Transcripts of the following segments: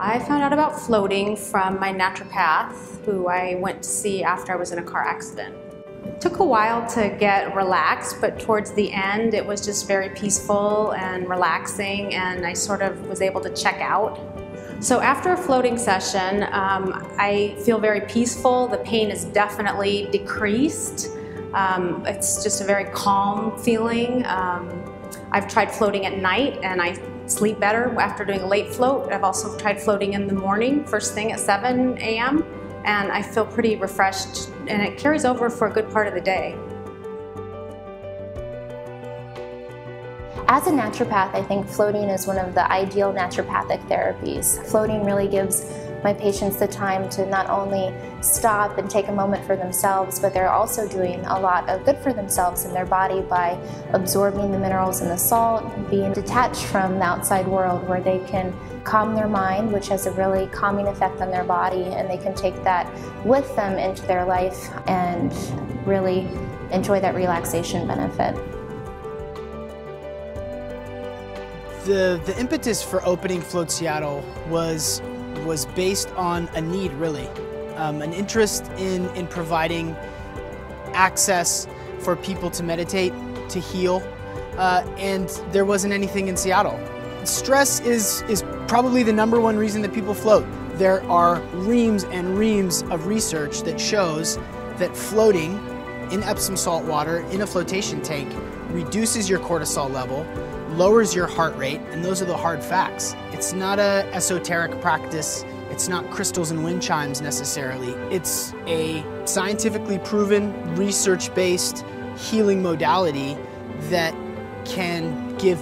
I found out about floating from my naturopath, who I went to see after I was in a car accident. It took a while to get relaxed, but towards the end it was just very peaceful and relaxing, and I sort of was able to check out. So after a floating session, I feel very peaceful. The pain is definitely decreased. It's just a very calm feeling. I've tried floating at night and I sleep better after doing a late float. I've also tried floating in the morning, first thing at 7 a.m. and I feel pretty refreshed, and it carries over for a good part of the day. As a naturopath, I think floating is one of the ideal naturopathic therapies. Floating really gives my patients the time to not only stop and take a moment for themselves, but they're also doing a lot of good for themselves in their body by absorbing the minerals and the salt, being detached from the outside world, where they can calm their mind, which has a really calming effect on their body, and they can take that with them into their life and really enjoy that relaxation benefit. The impetus for opening Float Seattle was based on a need, really. An interest in providing access for people to meditate, to heal, and there wasn't anything in Seattle. Stress is probably the #1 reason that people float. There are reams and reams of research that shows that floating in Epsom salt water in a flotation tank reduces your cortisol level, lowers your heart rate, and those are the hard facts. It's not an esoteric practice. It's not crystals and wind chimes necessarily. It's a scientifically proven, research-based healing modality that can give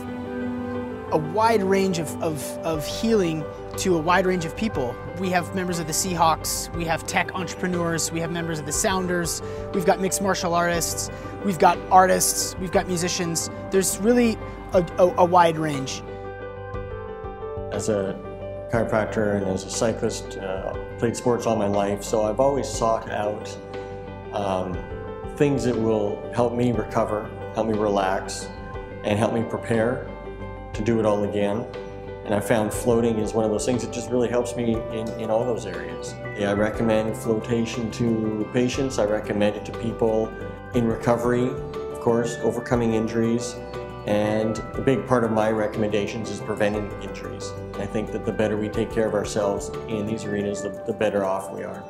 a wide range of healing to a wide range of people. We have members of the Seahawks, we have tech entrepreneurs, we have members of the Sounders, we've got mixed martial artists, we've got artists, we've got musicians. There's really a wide range. As a chiropractor and as a cyclist, played sports all my life, so I've always sought out things that will help me recover, help me relax, and help me prepare to do it all again. And I found floating is one of those things that just really helps me in all those areas. Yeah, I recommend flotation to patients. I recommend it to people in recovery, of course, overcoming injuries. And a big part of my recommendations is preventing injuries. And I think that the better we take care of ourselves in these arenas, the better off we are.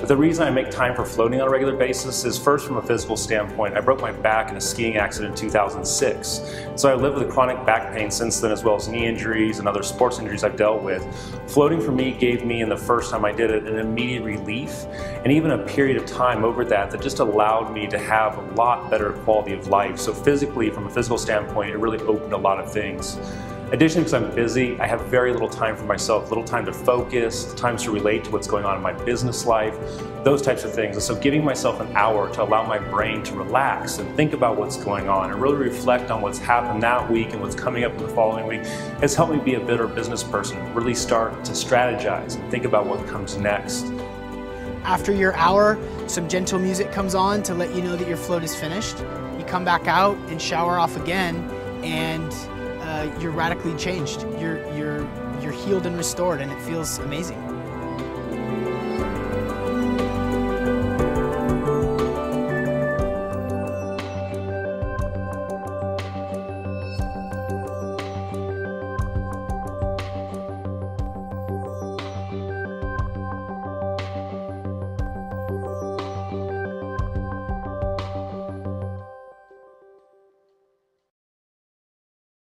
The reason I make time for floating on a regular basis is first from a physical standpoint. I broke my back in a skiing accident in 2006. So I lived with chronic back pain since then, as well as knee injuries and other sports injuries I've dealt with. Floating for me gave me, in the first time I did it, an immediate relief and even a period of time over that just allowed me to have a lot better quality of life. So physically, from a physical standpoint, it really opened a lot of things. Additionally, because I'm busy, I have very little time for myself, little time to focus, times to relate to what's going on in my business life, those types of things. And so giving myself an hour to allow my brain to relax and think about what's going on and really reflect on what's happened that week and what's coming up in the following week has helped me be a better business person, really start to strategize and think about what comes next. After your hour, some gentle music comes on to let you know that your float is finished. You come back out and shower off again, and you're radically changed. You're healed and restored, and it feels amazing.